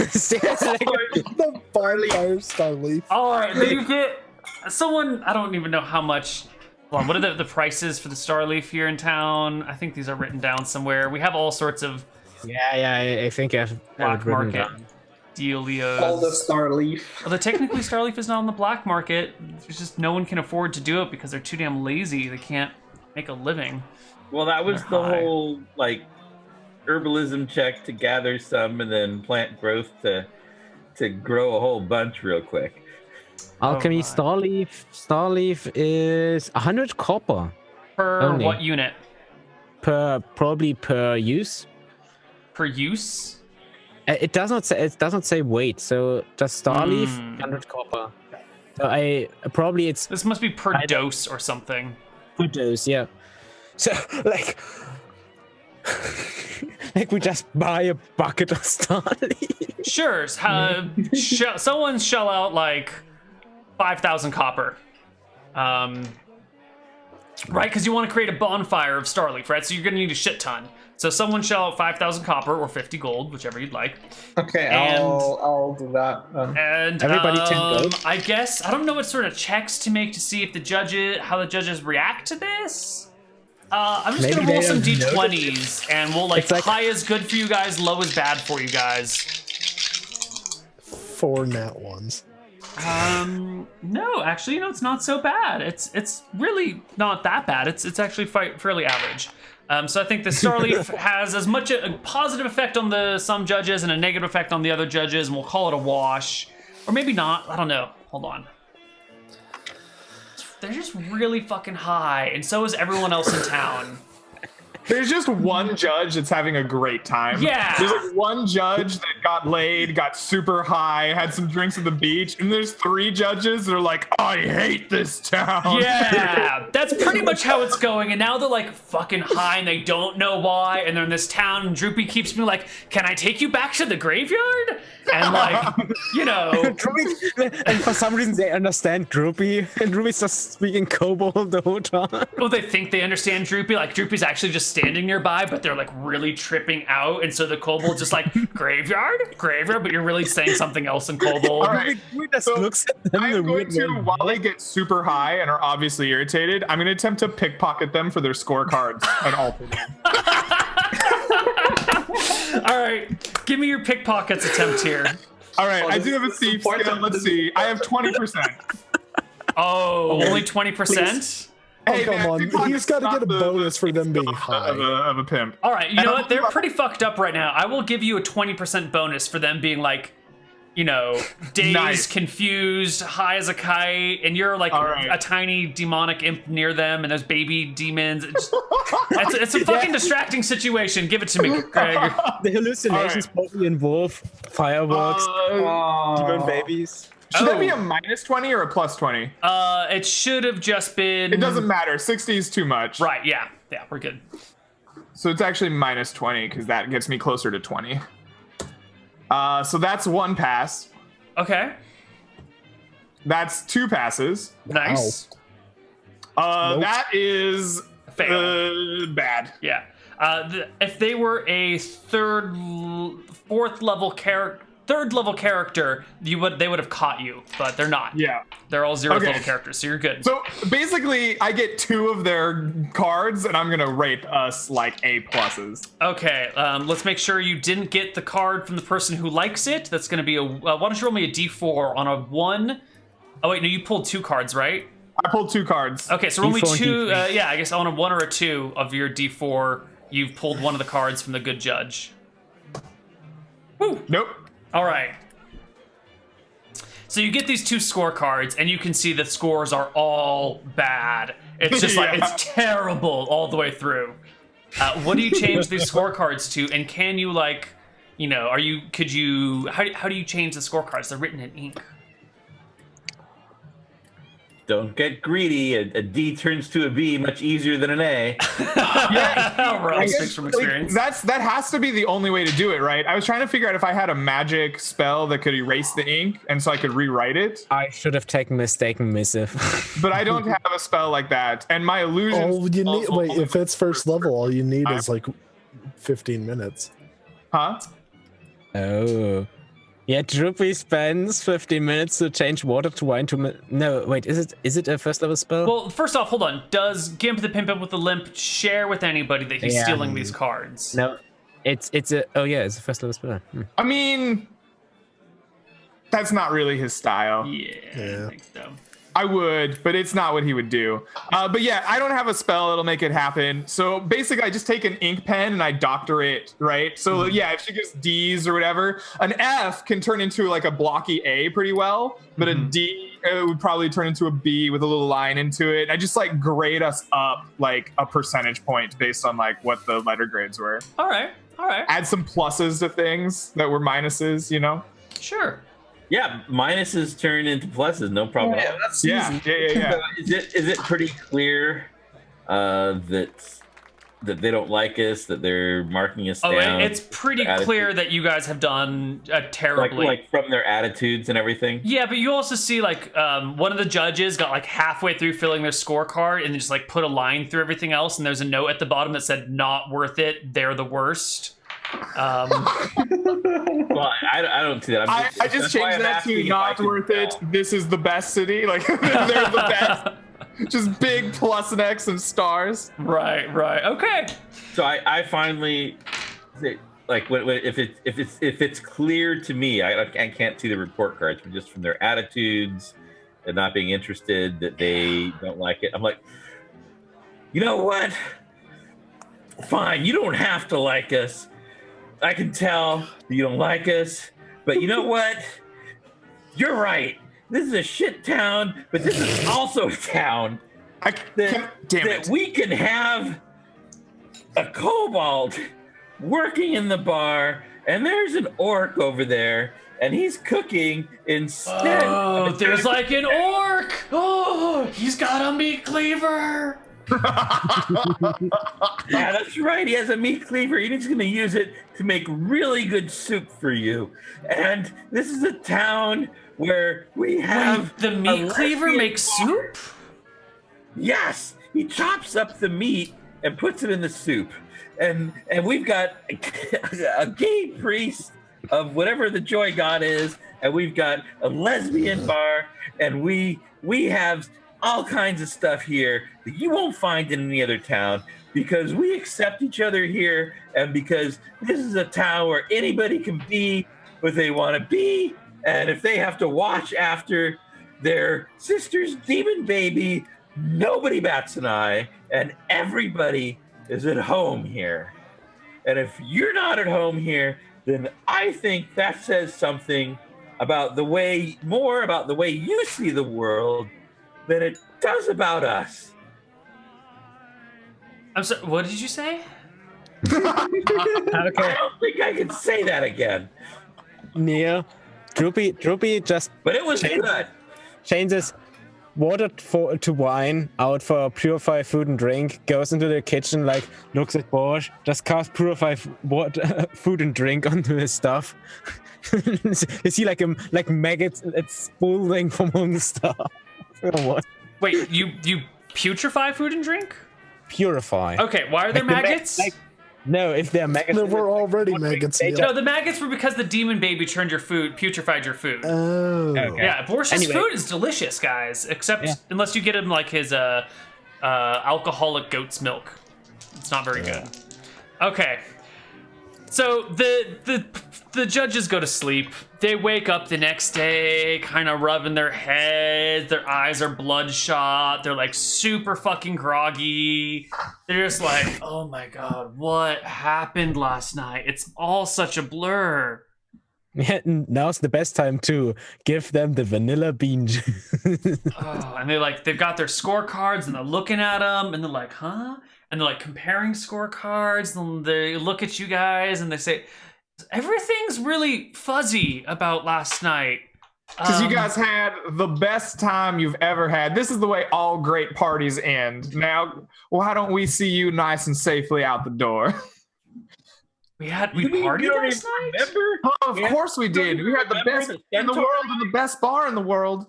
Seriously, like, The bonfire Starleaf. All right, then you get someone. I don't even know how much. Hold on, what are the prices for the Starleaf here in town? I think these are written down somewhere. We have all sorts of yeah, I think I've black it written market down. dealios. All the Starleaf. Although technically Starleaf is not on the black market. There's just no one can afford to do it because they're too damn lazy. They can't make a living. Well, that was They're the high. whole herbalism check to gather some and then plant growth to grow a whole bunch real quick. Alchemy my. Starleaf is 100 copper Per Only. what unit? probably per use. Per use? It doesn't say weight, so just Starleaf 100 copper. So it's This must be per I don't- dose or something. per dose, yeah. So like like we just buy a bucket of Starleaf. Sure. Someone shell out like 5,000 copper. Right, because you want to create a bonfire of Starleaf, right? So you're going to need a shit ton. So someone shell out 5,000 copper or 50 gold, whichever you'd like. Okay, And- I'll do that. And Everybody 10 gold? I guess I don't know what sort of checks to make to see if how the judges react to this. I'm just Maybe gonna roll they some have d20s, and we'll like It's like- high is good for you guys, low is bad for you guys. 4 nat ones. No, actually, it's not so bad. It's really not that bad. It's actually fairly average. So I think the Starleaf has as much a positive effect on some judges and a negative effect on the other judges, and we'll call it a wash. Or maybe not, I don't know. Hold on. They're just really fucking high, and so is everyone else in town. There's just one judge that's having a great time. Yeah. There's like one judge that got laid, got super high, had some drinks at the beach, and there's 3 judges that are like, I hate this town. Yeah, that's pretty much how it's going. And now they're like fucking high and they don't know why. And they're in this town. And Droopy keeps me like, can I take you back to the graveyard? And like, And for some reason they understand Droopy, and Droopy's just speaking kobold the whole time. Oh, they think they understand Droopy. Like Droopy's actually just standing nearby, but they're like really tripping out. And so the kobold's just like, graveyard, but you're really saying something else in kobold. All right. Droopy just So, looks at them I'm the going weird to, way. while they get super high and are obviously irritated, I'm going to attempt to pickpocket them for their scorecards and alter them. All right, give me your pickpockets attempt here. All right, I this do have a is thief skill. important. Let's see. I have 20%. Oh, only 20%? Hey, come man, on, pickpocket's he's gotta not get a the bonus for them being skill high. of a pimp. All right, you know what? They're pretty fucked up right now. I will give you a 20% bonus for them being like, dazed, Nice. confused, high as a kite, and you're like All right. a tiny demonic imp near them, and there's baby demons. It's a fucking distracting situation. Give it to me, Greg. The hallucinations probably involve fireworks, demon babies. Should that be a minus 20 or a plus 20? It should have just been. It doesn't matter. 60 is too much. Right? Yeah, we're good. So it's actually minus 20 because that gets me closer to 20. So that's 1 pass. Okay, That's 2 passes. nice. Nope. That is Fail. bad. Yeah. If they were a third level character, they would have caught you, but they're not. Yeah. They're all 0th Okay. level characters, so you're good. So basically, I get 2 of their cards, and I'm gonna rate us like A pluses. Okay, let's make sure you didn't get the card from the person who likes it. That's going to be why don't you roll me a d4 on a 1? Oh wait, no, you pulled 2 cards, right? I pulled 2 cards. Okay, so roll me D4 and 2. D3. Yeah, I guess on a 1 or a 2 of your d4, you've pulled one of the cards from the good judge. Woo! Nope. All right. So you get these 2 scorecards, and you can see the scores are all bad. It's just like, Yeah. it's terrible all the way through. What do you change these scorecards to? And can you how do you change the scorecards? They're written in ink. Don't get greedy. A D turns to a B much easier than an A. Rob speaks from experience. That has to be the only way to do it, right? I was trying to figure out if I had a magic spell that could erase the ink, and so I could rewrite it. I should have taken mistaken missive. But I don't have a spell like that, and my illusion. All you need, wait, if it's first level, all you need is like 15 minutes. Huh? Oh. Yeah, Droopy spends 15 minutes to change water to wine to... No, wait, is it a first level spell? Well, first off, hold on. Does Gimp the Pimp with the Limp share with anybody that he's Yeah. stealing these cards? No. It's a... Oh yeah, it's a first level spell. I mean, that's not really his style. Yeah, Yeah. I think so. I would, but it's not what he would do. But yeah, I don't have a spell that'll make it happen. So basically, I just take an ink pen and I doctor it, right? So yeah, if she gives D's or whatever, an F can turn into like a blocky A pretty well, but a D would probably turn into a B with a little line into it. I just like grade us up like a percentage point based on like what the letter grades were. All right. Add some pluses to things that were minuses, you know? Sure. Yeah, minuses turn into pluses, no problem. Yeah, that's Yeah. So is it pretty clear that they don't like us, that they're marking us down? It's pretty clear that you guys have done terribly. Like from their attitudes and everything. Yeah, but you also see like one of the judges got like halfway through filling their scorecard and just like put a line through everything else, and there's a note at the bottom that said "not worth it. They're the worst." Well, I don't see that. I just changed that to "not worth it. This is the best city." Like they're the best. Just big plus and X and stars. Right. Okay. So I finally like if it's clear to me, I can't see the report cards, but just from their attitudes and not being interested, that they don't like it. I'm like, you know what? Fine, you don't have to like us. I can tell that you don't like us, but you know what? You're right. This is a shit town, but this is also a town that we can have a kobold working in the bar, and there's an orc over there, and he's cooking instead. Oh, there's like an orc. Oh, he's got a meat cleaver. Yeah, that's right. He has a meat cleaver. He's going to use it to make really good soup for you. And this is a town where we have Wait, the meat cleaver makes soup? Yes, he chops up the meat and puts it in the soup. And we've got a gay priest of whatever the joy god is, and we've got a lesbian bar, and we have all kinds of stuff here that you won't find in any other town, because we accept each other here, and because this is a town where anybody can be what they want to be, and if they have to watch after their sister's demon baby, nobody bats an eye, and everybody is at home here. And if you're not at home here, then I think that says something about more about the way you see the world than it does about us. I'm sorry, what did you say? Okay, I don't think I can say that again. Neal, Droopy just But it was good. changes water to wine out for purify food and drink, goes into the kitchen, like looks at Bosch, just casts purify water, food and drink onto his stuff. You see like maggots, it's spooling from on the stuff. What? Wait, you putrefy food and drink? Purify. Okay, why are there Like the maggots? No, if they're maggots, There were already maggots. They Neal. No, the maggots were because the demon baby turned your food, putrefied your food. Oh. Okay. Yeah, Borsch's Anyway. food is delicious, guys. Except unless you get him like his alcoholic goat's milk, it's not very good. Okay, so the judges go to sleep. They wake up the next day, kind of rubbing their heads. Their eyes are bloodshot. They're like super fucking groggy. They're just like, oh my god, what happened last night? It's all such a blur. Yeah, now's the best time to give them the vanilla bean juice. Oh, and they've got their scorecards and they're looking at them and they're like, huh? And they're like comparing scorecards and they look at you guys and they say, everything's really fuzzy about last night. Because you guys had the best time you've ever had. This is the way all great parties end. Now, why don't we see you nice and safely out the door? We You mean partied you don't last even night? remember? Oh, of course we did. We had the best in the world and the best bar in the world.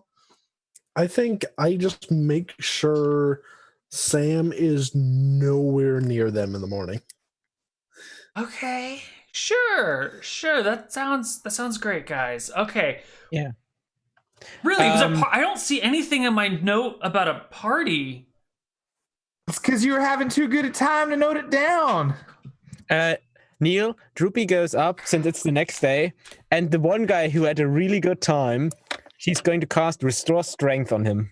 I think I just make sure Sam is nowhere near them in the morning. Okay. Sure. That sounds great, guys. Okay. Yeah. Really, it was I don't see anything in my note about a party. It's because you were having too good a time to note it down. Neal, Droopy goes up since it's the next day, and the one guy who had a really good time, he's going to cast Restore Strength on him.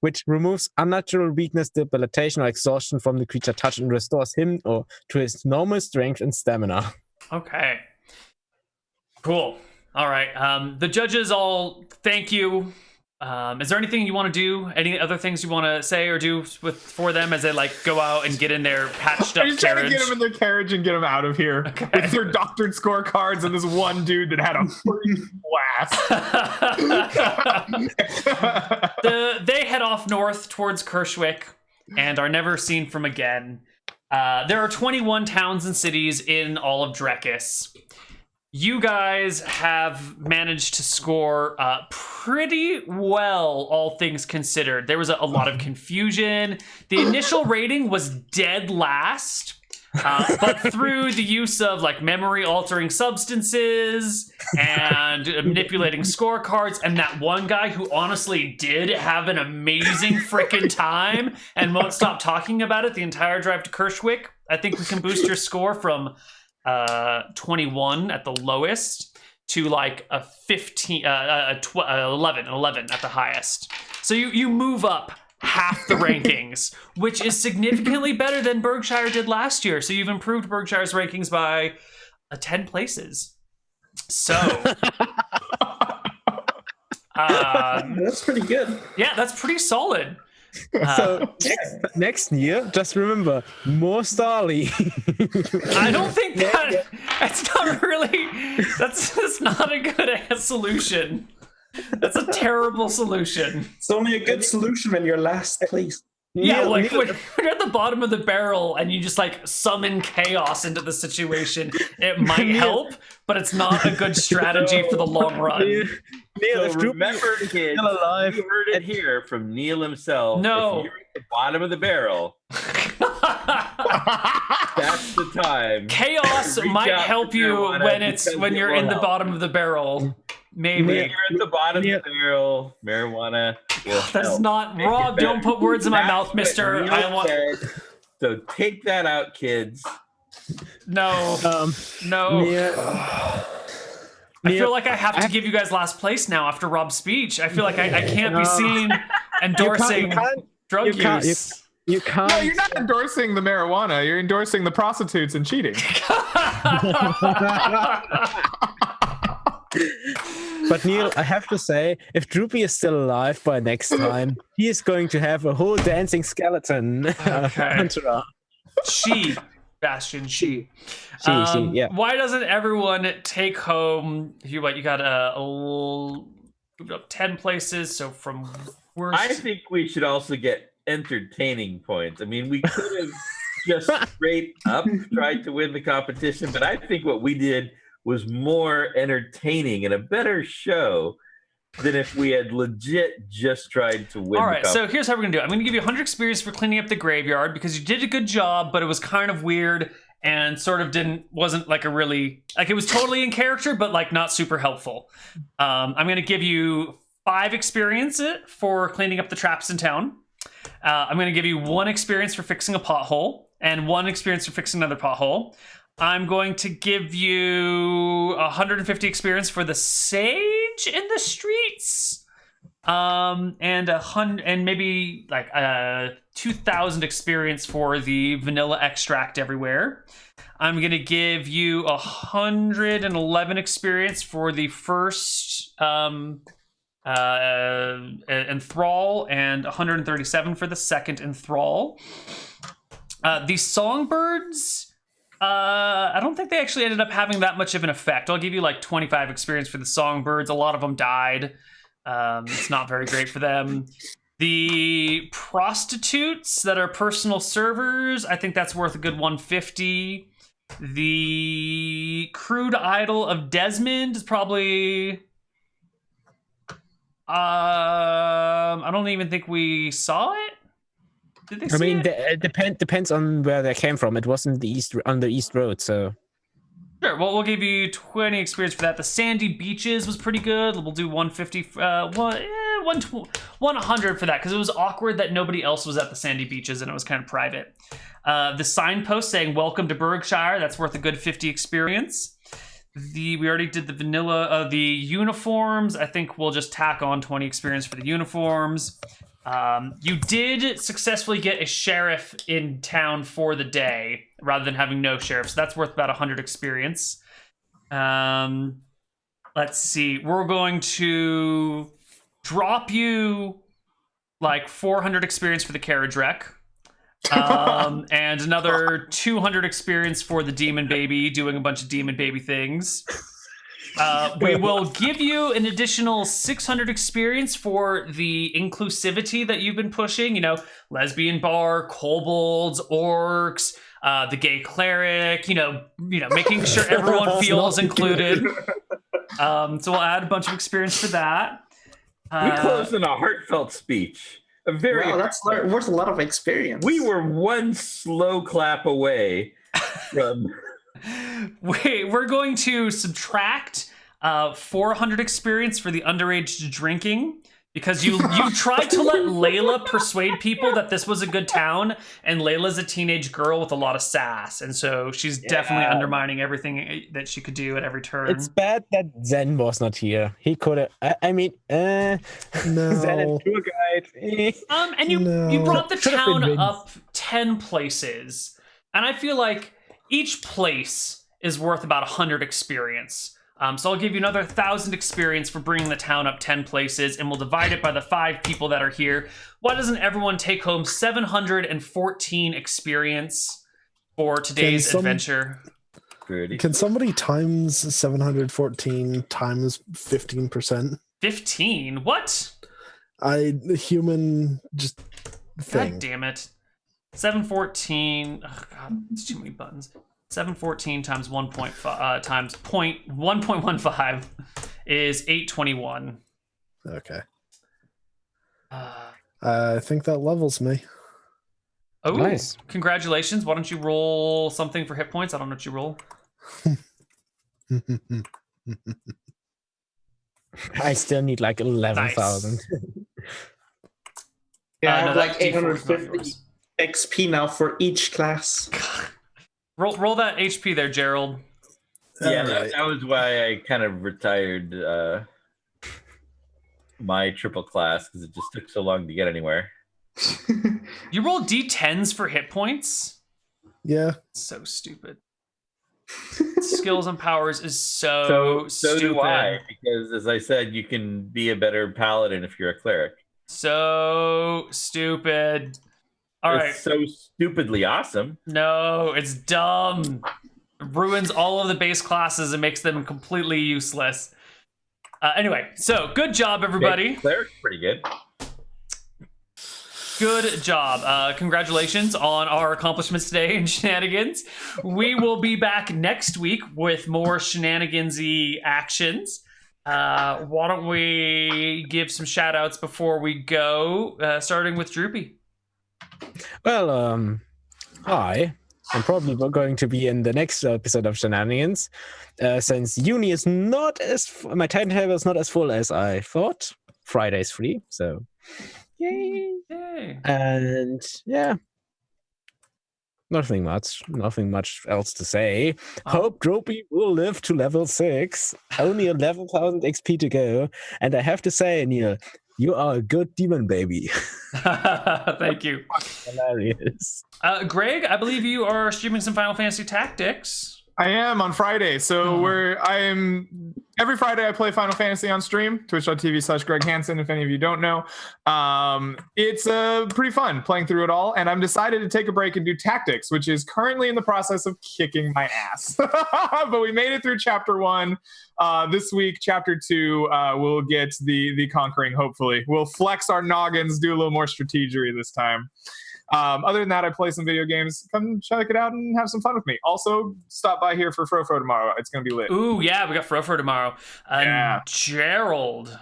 which removes unnatural weakness, debilitation, or exhaustion from the creature touched and restores him or to his normal strength and stamina. Okay. Cool. All right. The judges all thank you. Is there anything you want to do? Any other things you want to say or do for them as they like go out and get in their patched up I'm just trying to carriage? get them in their carriage and get them out of here with their doctored scorecards and this one dude that had a freaking blast. They head off north towards Kershwick and are never seen from again. There are 21 towns and cities in all of Drekis. You guys have managed to score pretty well, all things considered. There was a lot of confusion. The initial rating was dead last, but through the use of like memory-altering substances and manipulating scorecards, and that one guy who honestly did have an amazing freaking time and won't stop talking about it the entire drive to Kershwick, I think we can boost your score from 21 at the lowest to like a 15 11 at the highest. So you move up half the rankings, which is significantly better than Berkshire did last year. So you've improved Berkshire's rankings by 10 places. So That's pretty good. yeah, that's pretty solid. So next year, just remember, more Starly. I don't think that's not really that's not a good solution. That's a terrible solution. It's only a good solution when you're last place. Yeah, Neal- like Neal- when you're at the bottom of the barrel and you just like summon chaos into the situation, it might help, but it's not a good strategy for the long run. Neal, So if Droopy remember, is kids, still alive, you heard it here from Neal himself. No. If you're at the bottom of the barrel, that's the time. Chaos Reach might out help to you marijuana when because you're it in will the help. bottom of the barrel. Maybe. When you're at the bottom of the barrel, marijuana will That's help. not Make it Rob. better. Don't put words in my That's mouth, what mister. Neal I want said. So take that out, kids. no. Neal, I feel like I have to give you guys last place now after Rob's speech. I feel like I can't be seen endorsing drug you can't- use. you can't. No, you're not endorsing the marijuana. You're endorsing the prostitutes and cheating. But Neal, I have to say, if Droopy is still alive by next time, he is going to have a whole dancing skeleton. entourage. She, Bastian, she. Yeah. Why doesn't everyone take home? You got moved up 10 places. So from worst. I think we should also get entertaining points. I mean, we could have just straight up tried to win the competition, but I think what we did was more entertaining and a better show than if we had legit just tried to win. All right, so here's how we're gonna do it. I'm gonna give you 100 experience for cleaning up the graveyard because you did a good job, but it was kind of weird and sort of wasn't like a really, like it was totally in character, but like not super helpful. I'm gonna give you 5 experience for cleaning up the traps in town. I'm gonna give you 1 experience for fixing a pothole and 1 experience for fixing another pothole. I'm going to give you 150 experience for the sage in the streets, and maybe like 2,000 experience for the vanilla extract everywhere. I'm gonna give you 111 experience for the first enthrall, and 137 for the second enthrall. The songbirds. I don't think they actually ended up having that much of an effect. I'll give you like 25 experience for the songbirds. A lot of them died. It's not very great for them. The prostitutes that are personal servers, I think that's worth a good 150. The crude idol of Desmond is probably... I don't even think we saw it. Did they see it? It depends on where they came from. It wasn't on the East Road, so. Sure. Well, we'll give you 20 experience for that. The Sandy Beaches was pretty good. We'll do 150, 100 for that because it was awkward that nobody else was at the Sandy Beaches and it was kind of private. The signpost saying "Welcome to Berkshire." That's worth a good 50 experience. We already did the vanilla. The uniforms. I think we'll just tack on 20 experience for the uniforms. You did successfully get a sheriff in town for the day rather than having no sheriff, so that's worth about 100 experience. Let's see. We're going to drop you like 400 experience for the carriage wreck. And another 200 experience for the demon baby doing a bunch of demon baby things. We will give you an additional 600 experience for the inclusivity that you've been pushing. You know, lesbian bar, kobolds, orcs, the gay cleric. You know, making sure everyone feels included. So we'll add a bunch of experience for that. We closed in a heartfelt speech. A very Wow, that's worth a lot of experience. We were one slow clap away from. We're going to subtract 400 experience for the underage drinking because you tried to let Layla persuade people that this was a good town, and Layla's a teenage girl with a lot of sass, and so she's definitely undermining everything that she could do at every turn. It's bad that Zen was not here. He could have. No. Zen and tour guide. And you brought the town up 10 places, and I feel like each place is worth about 100 experience. So I'll give you another 1,000 experience for bringing the town up 10 places, and we'll divide it by the 5 people that are here. Why doesn't everyone take home 714 experience for today's adventure? Can somebody times 714 times 15%? 15? What? The human just thing. God damn it. 714. Oh god, it's too many buttons. 714 times 1.5 times 1.15 is 821. Okay. I think that levels me. Oh, nice. Congratulations. Why don't you roll something for hit points? I don't know what you roll. I still need like 11,000. Nice. Yeah, I no, have like that D4 is not 850 yours. XP now for each class. Roll that HP there, Gerald. Yeah, Right. that was why I kind of retired my triple class because it just took so long to get anywhere. You roll D10s for hit points? Yeah. So stupid. Skills and powers is so So stupid. do I, because as I said, you can be a better paladin if you're a cleric. So stupid. All right. It's so stupidly awesome. No, it's dumb. It ruins all of the base classes and makes them completely useless. Anyway, so good job, everybody. Cleric's pretty good. Good job. Congratulations on our accomplishments today in Shenanigans. We will be back next week with more shenanigansy actions. Why don't we give some shout outs before we go, starting with Droopy. Well, hi. I'm probably going to be in the next episode of Shenanigans, since uni is not my timetable is not as full as I thought. Friday's free, so yay! Yay. And yeah, nothing much else to say. Hope Droopy will live to level 6. Only 11,000 XP to go, and I have to say, Neal, you are a good demon baby. Thank you. Hilarious. Greg, I believe you are streaming some Final Fantasy Tactics. I am on Friday. So every Friday I play Final Fantasy on stream, twitch.tv/Greg Hansen, if any of you don't know. It's pretty fun playing through it all, and I'm decided to take a break and do Tactics, which is currently in the process of kicking my ass. But we made it through chapter 1. This week, chapter 2, we'll get the conquering, hopefully. We'll flex our noggins, do a little more strategery this time. Other than that, I play some video games. Come check it out and have some fun with me. Also, stop by here for Frofro tomorrow. It's going to be lit. Ooh, yeah, we got Frofro tomorrow. Yeah. Gerald.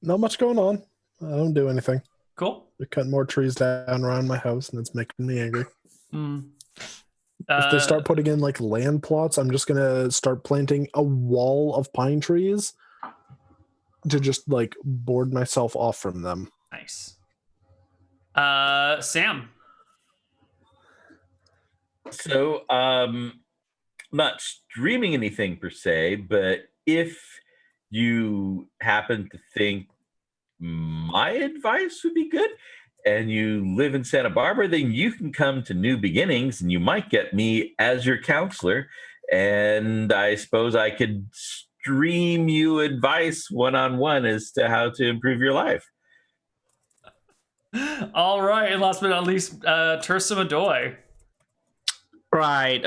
Not much going on. I don't do anything. Cool. They're cutting more trees down around my house, and it's making me angry. If they start putting in like land plots, I'm just gonna start planting a wall of pine trees to just like board myself off from them. Nice. Sam. So, not streaming anything per se, but if you happen to think my advice would be good and you live in Santa Barbara, then you can come to New Beginnings and you might get me as your counselor. And I suppose I could stream you advice one-on-one as to how to improve your life. All right, and last but not least, Tursa Madoy. Right.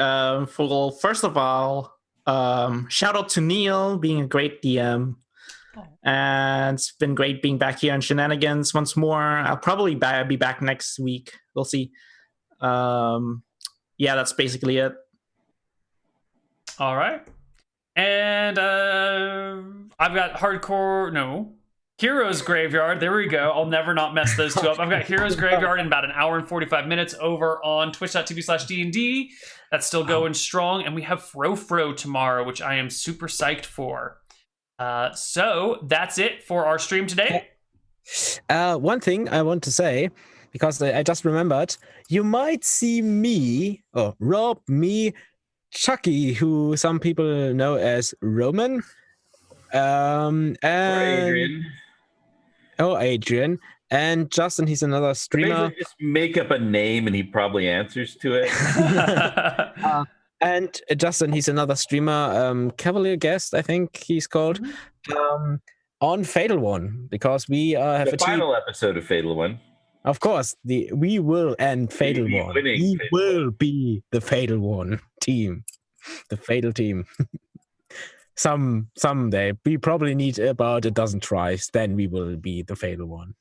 For first of all, shout out to Neal being a great DM. And it's been great being back here on Shenanigans once more. I'll probably be back next week. We'll see. Yeah, that's basically it. All right. And I've got Heroes Graveyard. There we go. I'll never not mess those two up. I've got Heroes Graveyard in about an hour and 45 minutes over on twitch.tv/D&D. That's still going strong. And we have Fro tomorrow, which I am super psyched for. So that's it for our stream today. One thing I want to say, because I just remembered, you might see me, Rob, me, Chucky, who some people know as Roman, and Adrian, and Justin. He's another streamer. Just make up a name, and he probably answers to it. And Justin, he's another streamer, Cavalier Guest, I think he's called, on Fatal One, because we have the final episode of Fatal One. Of course, we will end Fatal One. We will be the Fatal One team, the Fatal team. Someday we probably need about a dozen tries, then we will be the Fatal One.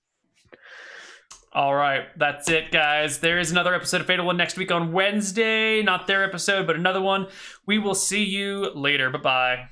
All right, that's it, guys. There is another episode of Fatal One next week on Wednesday. Not their episode, but another one. We will see you later. Bye-bye.